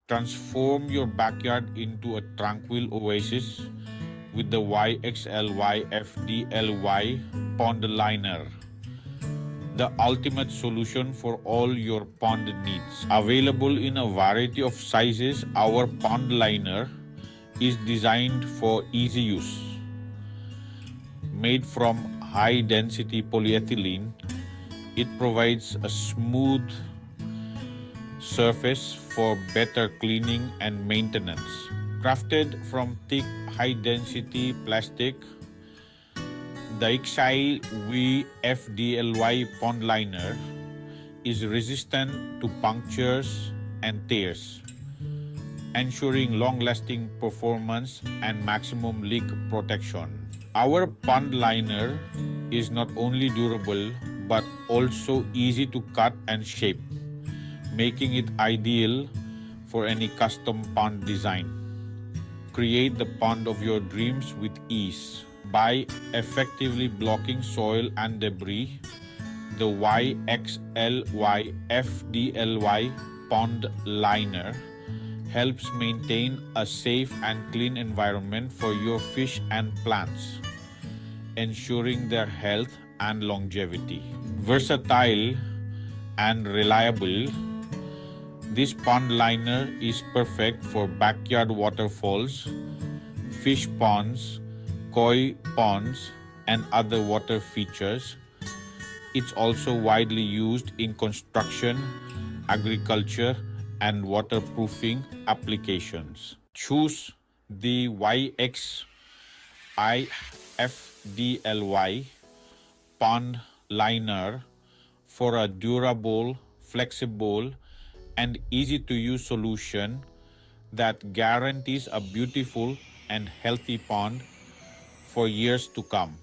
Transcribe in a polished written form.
Transform your backyard into a tranquil oasis with the YXLYFDLY Pond Liner, the ultimate solution for all your pond needs. Available in a variety of sizes, our pond liner is designed for easy use. Made from high-density polyethylene, it provides a smooth surface for better cleaning and maintenance. Crafted from thick, high-density plastic, the YXLYFDLY Pond Liner is resistant to punctures and tears, ensuring long-lasting performance and maximum leak protection. Our pond liner is not only durable but also easy to cut and shape, making it ideal for any custom pond design. Create the pond of your dreams with ease. By effectively blocking soil and debris, the YXLYFDLY Pond Liner helps maintain a safe and clean environment for your fish and plants, ensuring their health and longevity. Versatile and reliable, this pond liner is perfect for backyard waterfalls, fish ponds, koi ponds, and other water features. It's also widely used in construction, agriculture, and waterproofing applications. Choose the YXLYFDLY Pond Liner for a durable, flexible, and easy-to-use solution that guarantees a beautiful and healthy pond for years to come.